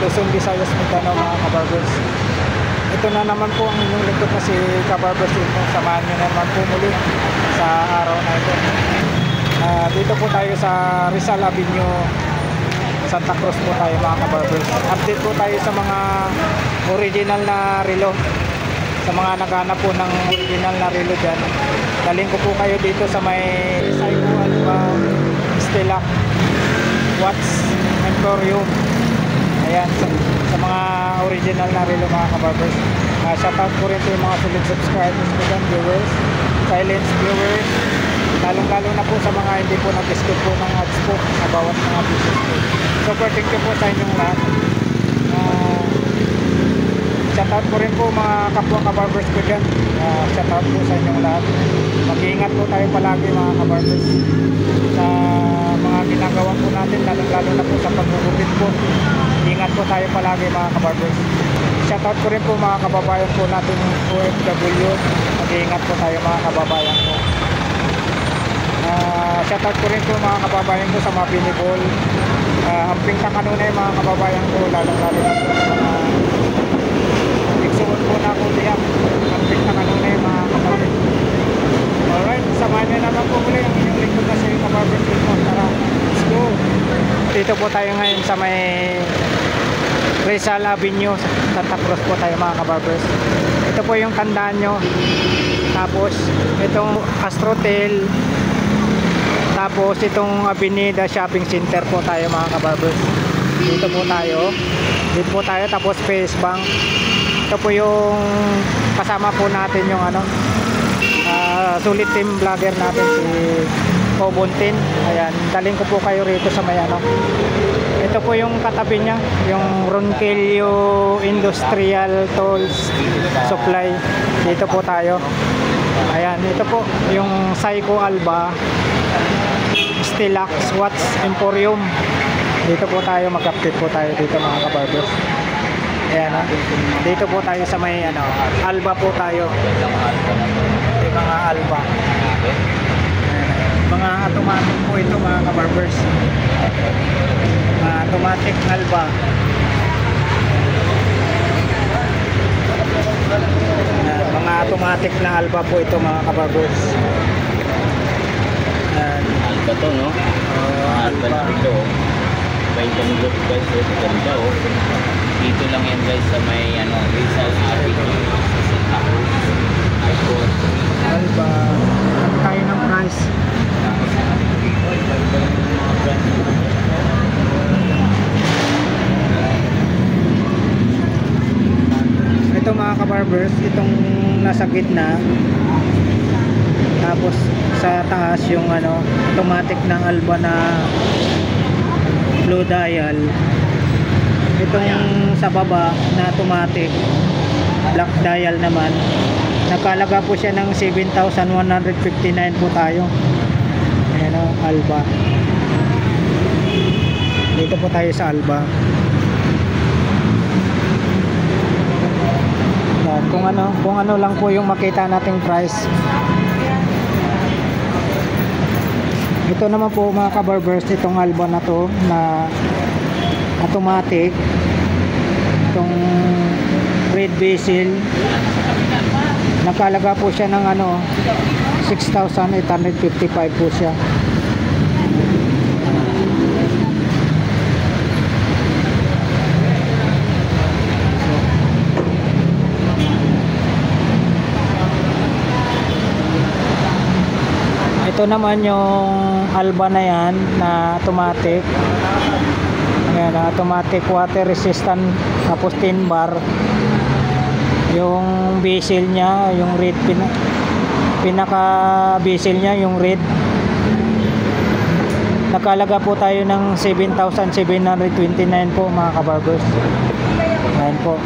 Luzon, Visayas, Mindanao mga kabarbers. Ito na naman po ang inyong lingkod na si Kabarbers Info. Samahan nyo naman po muli sa araw na ito. Dito po tayo sa Rizal Avenue, Santa Cruz po tayo mga kabarbers. Update po tayo sa mga original na relo. Sa mga naghanap po ng original na relo dyan, daling ko po kayo dito sa may Seiko Alpha Stella Watch Emporium. Ayan, sa mga original na relo mga kabarbers. Shoutout po rin po yung mga solid subscribers ko dyan, viewers, silent viewers, lalong-lalo na po sa mga hindi po nag-skip po ng ads po sa bawat mga business po. Super thank you po sa inyong lahat. Shoutout po rin po mga kapwa kabarbers ko dyan. Shoutout po sa inyong lahat. Mag-iingat po tayo palagi mga kabarbers sa mga ginagawa po natin, lalong-lalo na po sa pag-ugupit po. Ingat po tayo palagi mga kabarbers. Shoutout po rin po mga kababayan po natin OFW. Mag-iingat po tayo mga kababayan po. Shoutout po rin po mga kababayan ko sa mga binibol. Amping kakanunay mga kababayan ko, lalong-lalo na po sa mga iksuot po na ako diyak. Amping kakanunay mga kababayan. Alright, samahan nyo naman po muli ang inyong lingkod na sa yung kabarbers Info. Tara, let's go! Dito po tayo ngayon sa may Rizal Avenue, Santa Cruz po tayo mga kabarbers. Ito po yung tandaan nyo. Tapos itong Astrotel. Tapos itong Avenida Shopping Center po tayo mga kabarbers. Dito po tayo. Dito po tayo, tapos Face Bank. Ito po yung kasama po natin yung sulit team vlogger natin si Pobontin. Ayan, daling ko po kayo rito sa may ito po yung katabi niya, yung Ronquillo Industrial Tools Supply. Dito po tayo. Ayan, ito po yung Seiko Alba Stellax Watch Emporium. Dito po tayo, mag-update po tayo dito mga kabarbers. Ayan, dito po tayo sa may Alba po tayo. Yung mga Alba, mga automatic po ito mga kabarbers. Automatic Alba. Mga automatic na Alba po ito mga kabarbers. Alba to, no? Alba na ito. Ganda ng look guys, ganda oh. Dito lang yan guys sa may Rizal Avenue sa Santa Cruz. Alba, tayo ng price. Ito mga kabarbers, itong nasa gitna, tapos sa taas yung automatic ng Alba na blue dial. Itong sa baba na automatic black dial naman, nakalaga po siya ng 7,159 po tayo. Ayan Alba. Dito po tayo sa Alba. Yan, kung ano lang po yung makita nating price. Ito naman po mga kabarbers, itong Alba na to na automatic, itong red bezel, nakalaga po siya ng 6,855 po siya. Ito naman yung Alba na yan na automatic. Ayan, automatic water resistant, tapos 10 bar. Yung bezel niya, yung red, pinaka bezel niya yung red. Nakalaga po tayo ng 7,729 po mga kabarbers. Ayan po.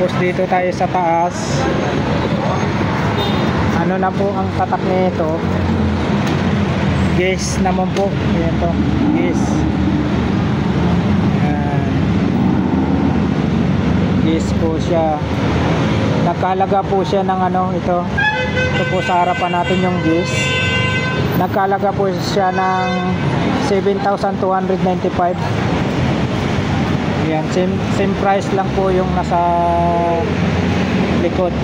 Tapos dito tayo sa taas. Ano na po ang tatak nito? Guess naman po. Ayan po. Guess. Guess po siya. Nakalaga po siya ng ito. Ito po sa harapan natin yung guess. Nagkalaga po siya ng 7,295. Yan, same price lang po yung nasa likod.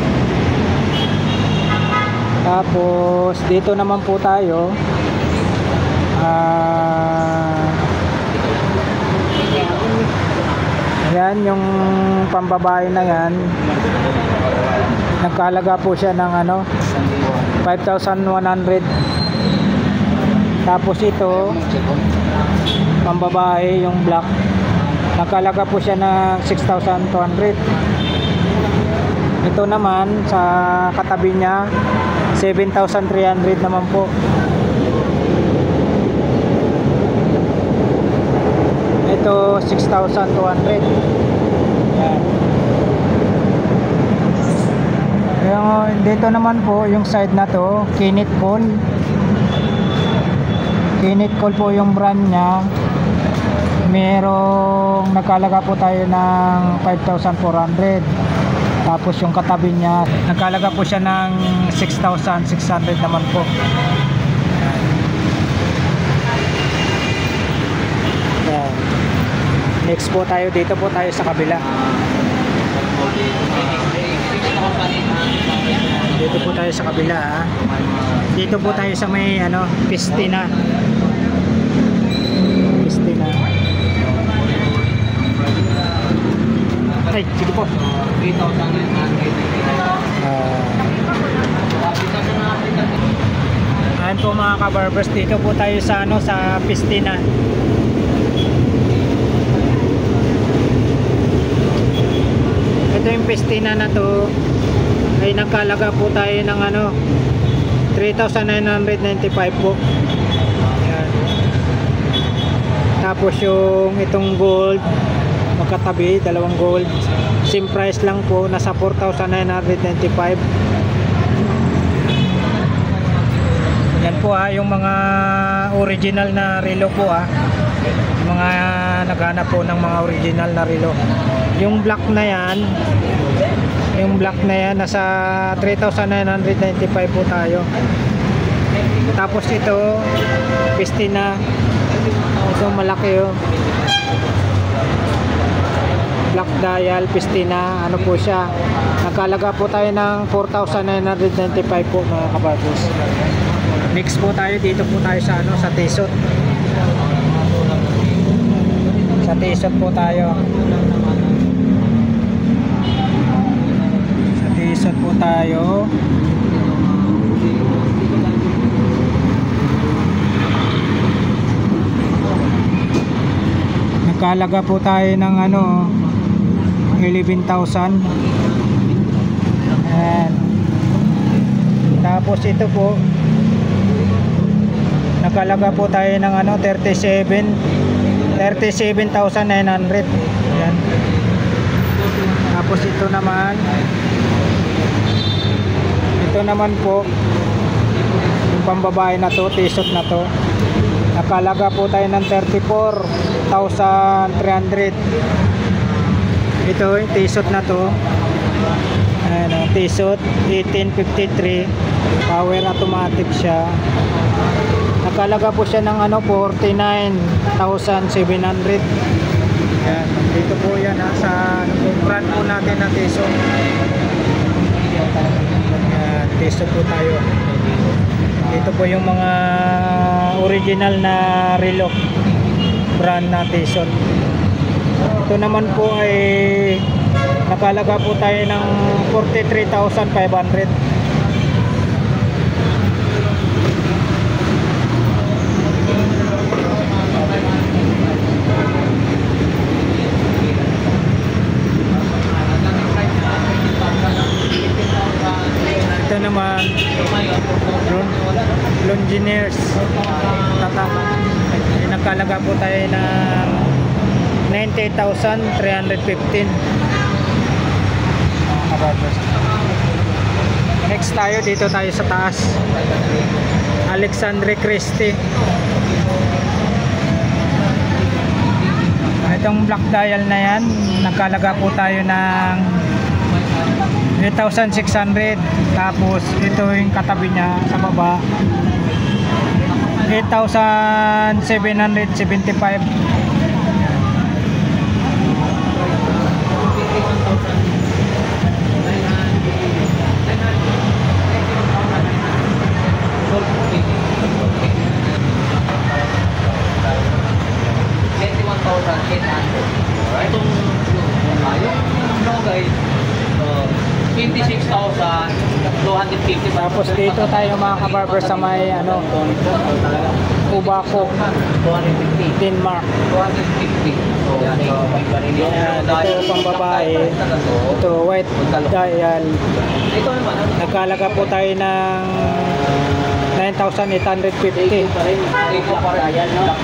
Tapos dito naman po tayo, yan yung pambabae na yan, nagkalaga po siya ng 5,100. Tapos ito pambabae yung black, nagkalaga po siya ng 6,200. Ito naman sa katabi niya 7,300 naman po. Ito 6,200. Yan. Yung dito naman po yung side na to, Kinit Call. Kinit Call po yung brand niya. Merong nagkalaga po tayo ng 5,400. Tapos yung katabi niya, nagkalaga po siya ng 6,600 naman po. Yan. Next po tayo, dito po tayo sa kabila. Dito po tayo sa kabila. Dito po tayo sa may Pistina. Pistina. Ay, sige po. Ayan po mga kabarbers, dito po tayo sa sa Pistina. Ito yung Pistina na to ay nagkalaga po tayo ng 3,995 po. Ayan. Tapos yung itong gold magkatabi, dalawang gold, same price lang po, nasa 4,995. Yan po yung mga original na relo po mga naghanap po ng mga original na relo. Yung black na yan nasa 3,995 po tayo. Tapos ito Pistina, ito malaki black dial Pistina, po siya, nagkalaga po tayo ng 4,995 po mga kabarbers. Next po tayo, dito po tayo sa sa T-Sot. Sa T-Sot po tayo. Sa T-Sot po tayo. Nagkalaga po tayo ng 11,000. Ayan. Tapos ito po nakalaga po tayo ng 37,900. Ayan. Tapos ito naman po yung pambabae na to, T-Sot na to, nakalaga po tayo ng 34,300. Ito yung T-Sot na to, T-Sot 1853, power automatic siya, nakalaga po siya ng 49,700. Yan, dito po yan sa brand po natin na T-Sot. Yan, T-Sot po tayo. Dito po yung mga original na relo brand na T-Sot. Ito naman po ay nakalaga po tayo ng 43,500. Ito naman Longines Tata, nakalaga po tayo ng 98,315. Next tayo, dito tayo sa taas, Alexandre Christie. Itong black dial na yan, nakalaga po tayo ng 8,600. Tapos ito yung katabi niya sa baba, 8,775. Itong yung guys, 26,250. Tapos dito tayo mga kabarber sa may ano, Ubako, 250. Denmark. 250. Yan, ito pang babae. Ito white dial. Ito naman, Nagkalaga po tayo ng 9,850. ito pa rin. Black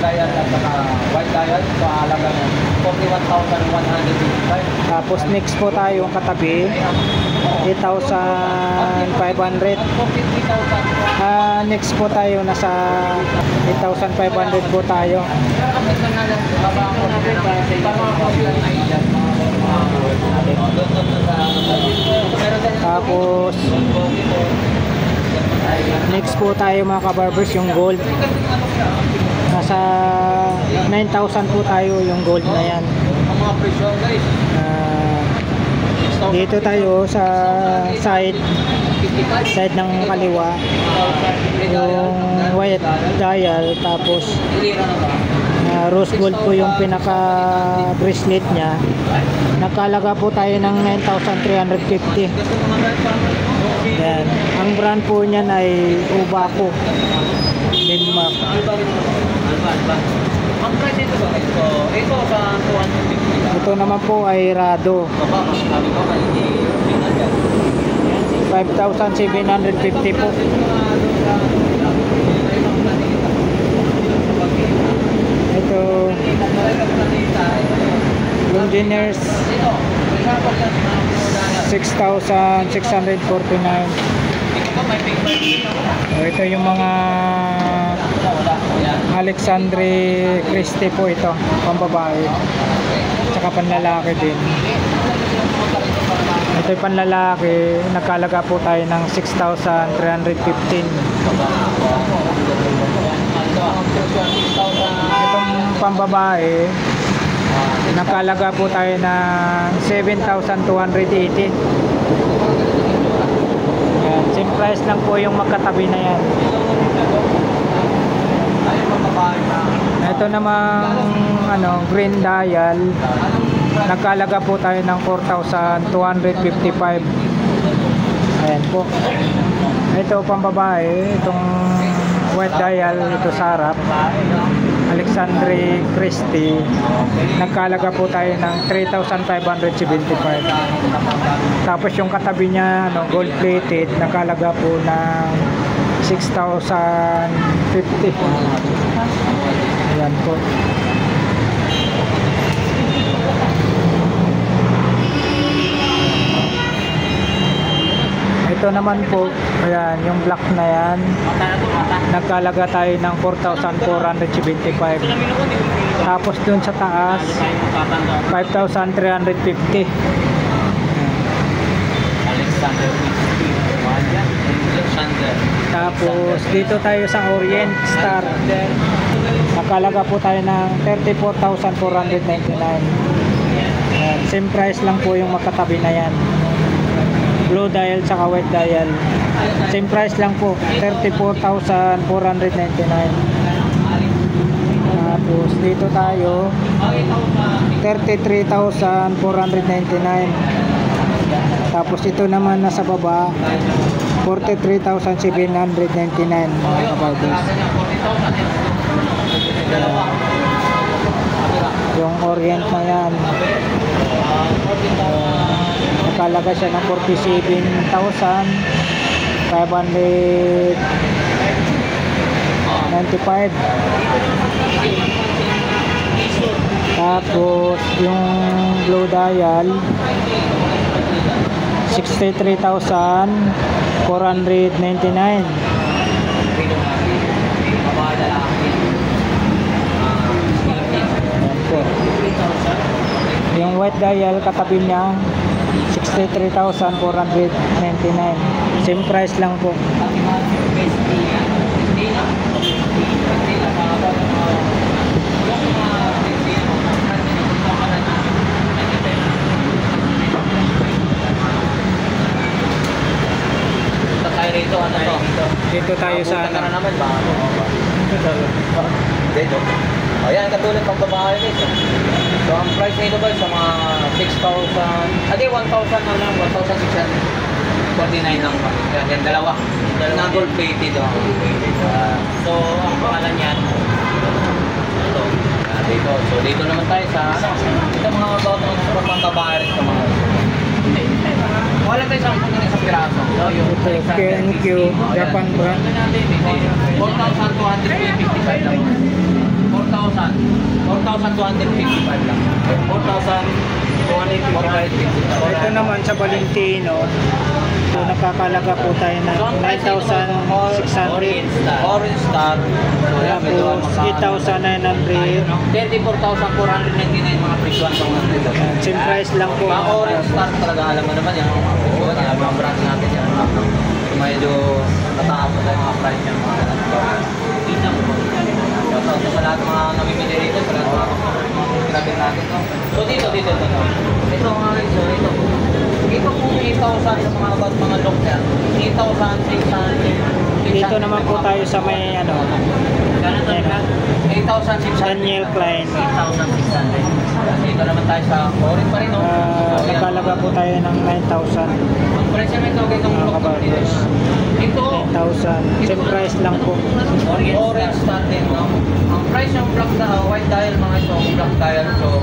dial at saka white dial sa halaga ng 41,155. Tapos next po tayo yung katabi, 8,500. 53,000. Next po tayo nasa 8,500 po tayo. Tapos next po tayo mga kabarbers, yung gold. Nasa 9,000 po tayo yung gold na yan. Ang mga presyo guys, Dito tayo sa side ng kaliwa, yung white dial, tapos rose gold po yung pinaka bracelet nya. Nakalaga po tayo ng 9,350. Yan. Ang brand po niyan ay Ubako, Denmark. ang price ito ba? Ito sa 250. Ito naman po ay Rado, Baba, mas sabi ko hindi 5,750 po. Ito Longines, 6,649. Ito yung mga Alexandre Christie po, ito pambabae tsaka panlalaki din. Ito yung panlalaki, nagkalaga po tayo ng 6,315. Itong pambabae, nakalaga po tayo ng 7,280. Yan, same price lang po yung magkatabi na yan. Ito namang ano, green dial, nagkalaga po tayo ng 4,255. Ayan po. Ito pambabae, itong white dial, ito sa harap, Alexandre Christie, nagkalaga po tayo ng 3,575. Tapos yung katabi niya, ano, gold plated, nagkalaga po ng 6,050. Ayan po. Ito naman po, ayan, yung black na yan, nagkalaga tayo ng 4,475. Tapos dun sa taas, 5,350. Tapos dito tayo sa Orient Star, nakalaga po tayo ng 34,499. Same price lang po yung makatabi na yan, blue dial tsaka white dial. Same price lang po, 34,499. Tapos dito tayo 33,499. Tapos ito naman nasa baba, 43,799 mga kabarbers. Yung Orient na yan, nakalaga siya ng 47,595. Tapos yung blue dial, 63,499. Yung white dial katabi niya, 63,499. Same price lang po. Dito tayo sa Abutan ka na naman ba? Dito. Ayan, katulad pang babae guys. So, ang price nito guys sa mga 6,000, 1,000 na lang, 1,649 lang ba? Yan, dalawa. Na gold plated oh. So, ang pangalan niyan, ito. Dito. So, dito naman tayo sa, ito mga about pang babae rin sa mga. Wala tayo sa piraso. So, yung ito, KNQ, Japan brand. 4,255 lang. 4,255 lang. 4,255. Ito naman sa Valentino. So, nakakalaga po tayo ng 9,600. Orange Star. So, yan, medyo Tapos 8,900. 34,499 mga presyon sa mga nito. Same price lang po. Mga Orange Star talaga, alam mo naman yan. Oo, yan, mga brand natin yan. Medyo mataas na tayo mga price yan. Mga ganito. So, sa lahat ng mga namimili rito, sa lahat ng mga grabe natin to. So, dito. Ito mga guys, so ito. Ito kung 8,000 sa mga about mga lock yan. 8,600. Dito naman po tayo sa may ano, 8,600. Daniel Klein. 8,600. Dito naman tayo sa orange pa rin, no? Nakalaga po tayo ng 9,000. Ang presyo nito, itong lock na dito. Ito, 9,000. Same price lang po. orange star din, no? Ang price ng black na white dial, mga ito, black dial. So,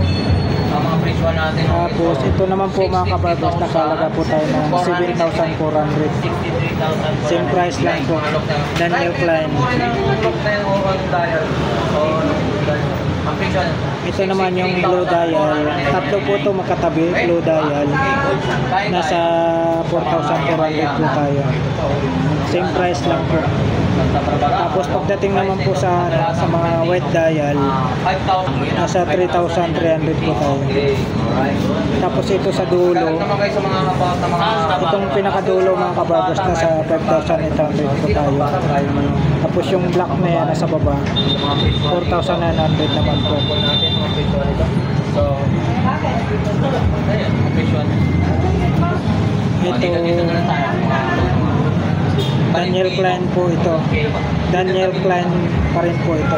ang mga presyo natin. Tapos ito naman po mga kabarbers, nakalaga po tayo ng 7,400. 63,400. Same price lang po. Daniel Klein. Ang presyo, Ito naman yung blue dial. Tatlo po ito makatabi, blue dial. Nasa 4,400 po tayo. Same price lang po. Tapos pagdating naman po sa mga white dial, nasa 3,300 po tayo. Tapos ito sa dulo, itong pinakadulo mga kabarbers, nasa 5,800 po tayo. Tapos yung black na yan nasa baba, 4,900 naman po. So, ayun, ang presyo. Ito, Daniel Klein po ito. Daniel Klein pa rin po ito.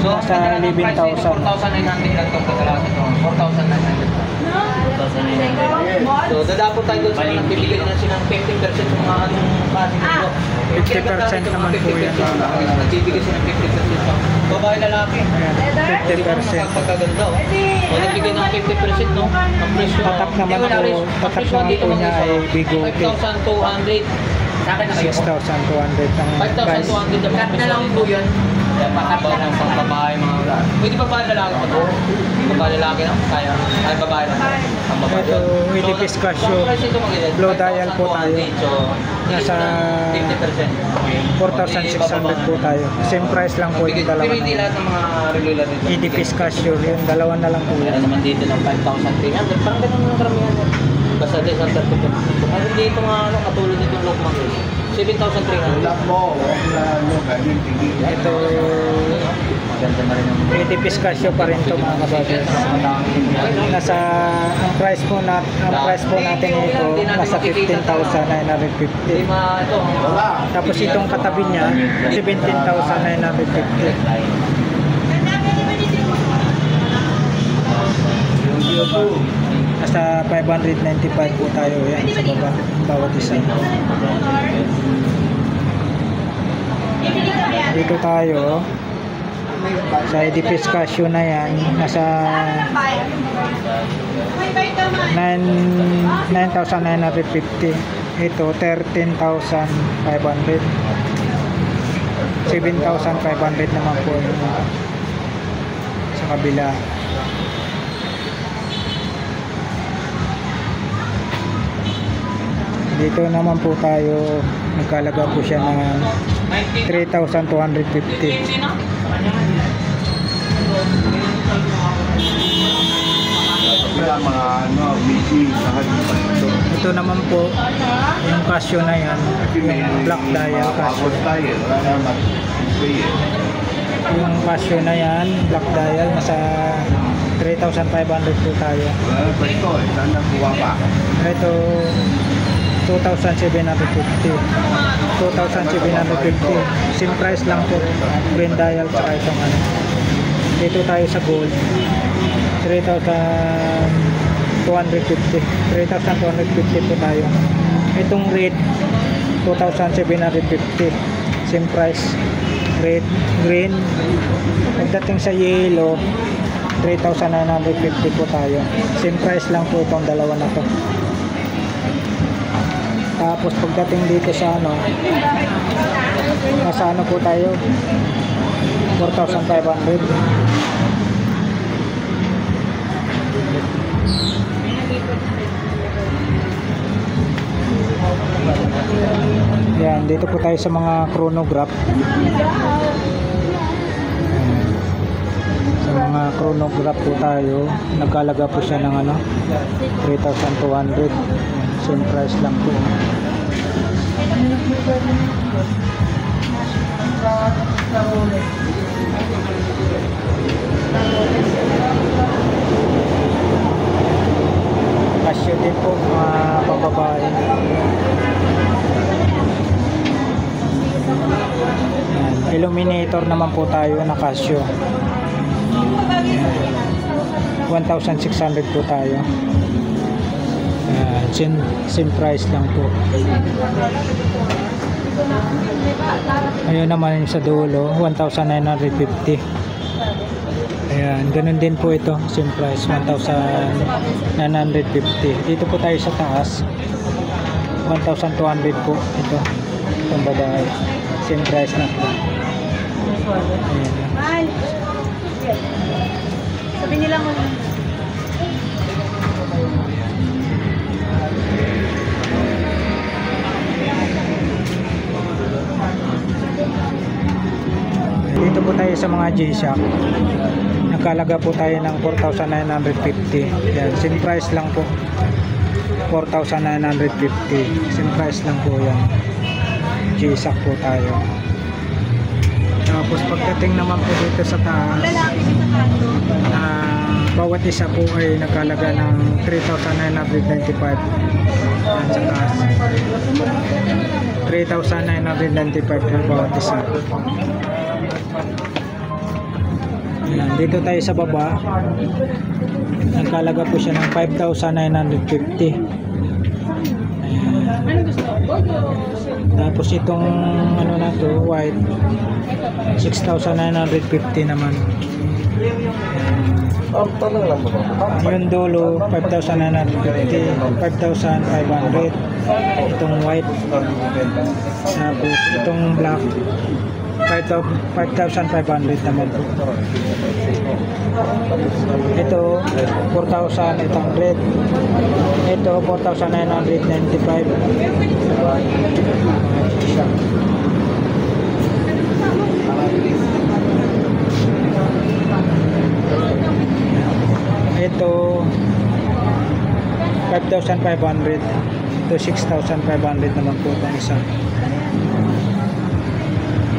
So, Nasa 11,000. 4,900 lang itong kadalasan ito. 4,900. So, dadapot tayo doon sa mga bibigyan na silang 50% sa mga anong klase nito. 50% naman po yan. Nagbibigay sila ng 50% sa babae lalaki. Ayan, 50%. Pagkaganda, oh. So, nagbigay ng 50%, no? Ang presyo. Tatak naman Wala po, rin. Ang tatak presyo naman dito po mga niya guys, ay Bigo. 5,200. Sa akin na kayo. 6,200 ang price. 5,200 ang presyo. Na lang po yun. Patakbo ng pang babae mga wala. Pwede ba lalaki pa to? Babae lalaki na? Kaya? Ay babae lang. Ang babae. Ito, Edipis Casio. Blue dial po tayo. So, Nasa 50%. 4,600 po tayo. Same price lang po yung dalawa Pero hindi na lahat ng mga regular dito. Edipis Casio, yung dalawa na lang po Meron yan. naman dito ng 5,300. Parang ganun ang karamihan. Basta din ang 30%. Meron dito mga ano, katulad dito yung Lokman. 7,300. Ito, Maganda na rin yung Edipis Casio pa rin to mga kabagay. Nasa, ang price po natin ito, nasa 15,950. lima ito. Tapos itong katabi niya, 17,950. Nasa 595 po tayo yan sa baba, bawat isa. Dito tayo sa Edipis Casio na yan, nasa 9,950. Ito 13,500. 7,500 naman po yung sa kabila. Dito naman po tayo, nagkalaga po siya ng 3,250. Mga ano, busy lahat pa ito. Ito naman po, yung Casio na yan, yung black dial Casio. Tapos tayo, wala naman. Yung Casio na yan, black dial, nasa 3,500 po tayo. Wala pa ito, sana kuha pa. Ito, 2,750. 2,750. Same price lang po. Green dial tsaka itong ano. Dito tayo sa gold. 3,250. 3,250 po tayo. Itong red 2,750. Same price. Red, green. Pagdating sa yellow 3,950 po tayo. Same price lang po itong dalawa na to. Tapos pagdating dito sa ano, nasa ano po tayo, 4,500. Yan, dito po tayo sa mga chronograph. Sa mga chronograph po tayo, nagkalaga po siya ng ano, 3,200. Same price lang po. Casio din po mga pambabae. Illuminator naman po tayo na Casio. 1,600 po tayo. Same price lang po. Ayun naman sa dulo, 1,950. Ayan, ganun din po ito, same price, 1,950. Dito po tayo sa taas, 1,200 po ito. Itong babae, same price na po. Ayan. Sabi nila mo. Dito po tayo sa mga G-Shock. Nakalaga po tayo ng 4,950. Yan, same price lang po. 4,950. Same price lang po yan. G-Shock po tayo. Tapos pagdating naman po dito sa taas, bawat isa po ay nakalaga ng 3,995. Yan sa taas. 3,995 po bawat isa. Yan, dito tayo sa baba. Nagkalaga po siya ng 5,950. Ayan. Tapos itong ano na to, white, 6,950 naman. Yung dulo 5,950, 5,500. Itong white. Tapos itong black 5,500 naman po. Ito 4,800. Ito 4,995. Ito 5,500. Ito 6,500 naman po itong isa.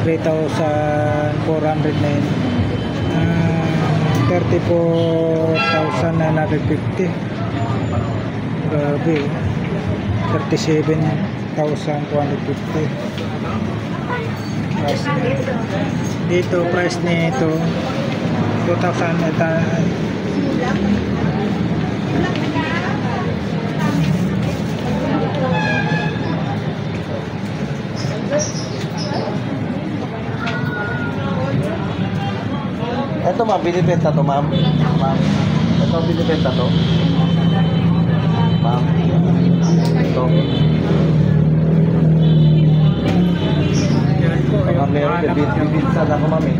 3,400 na yun. 34,950. Grabe. 37,250. Price niya. Dito, price nito 2,000. Ito ma'am, binibenta to ma'am. Ma'am. Ito binibenta to. Ma'am. Ito. Yan po. Ma'am, meron bibinta na ako ma'am eh.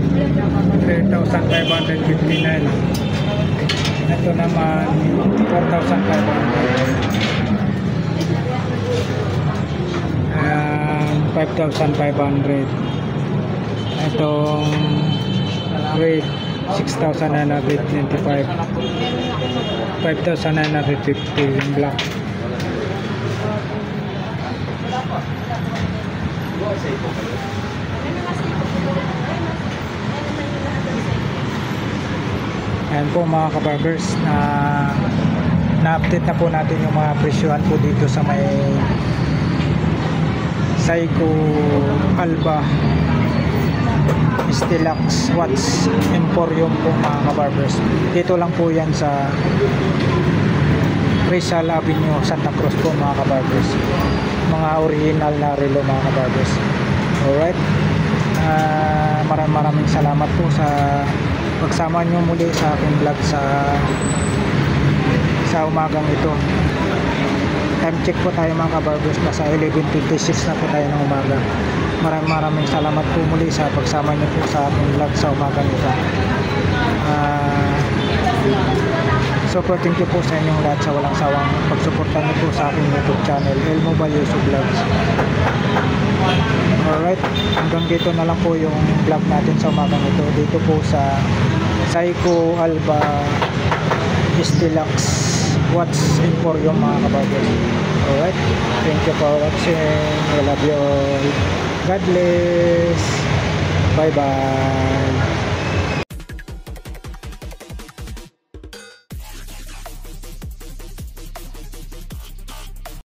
3,559. Ito naman 4,500. 5,500. Itong red 6,995. 5,950 yung black. Ayan po mga kabarbers, na-update na po natin yung mga presyohan po dito sa may Seiko Alba Stilax Watch Emporium po mga kabarbers. Dito lang po yan sa Rizal Avenue, Santa Cruz po mga kabarbers. Mga original na relo mga kabarbers. Alright, maraming salamat po sa pagsama nyo muli sa aking vlog sa umagang ito. Time check po tayo mga kabarbers, nasa 11:56 na po tayo ng umaga. Maraming salamat po muli sa pagsama nyo po sa aking vlog sa umagang ito. Super thank you po sa inyong lahat sa walang sawang pagsuporta nyo po sa aking YouTube channel, Elmo Valioso Vlogs. Alright, hanggang dito na lang po yung vlog natin sa umagang ito. Dito po sa Seiko Alba Stilax Watch Emporium mga kabarbers. Alright, thank you for watching. I love you all. God bless. Bye bye.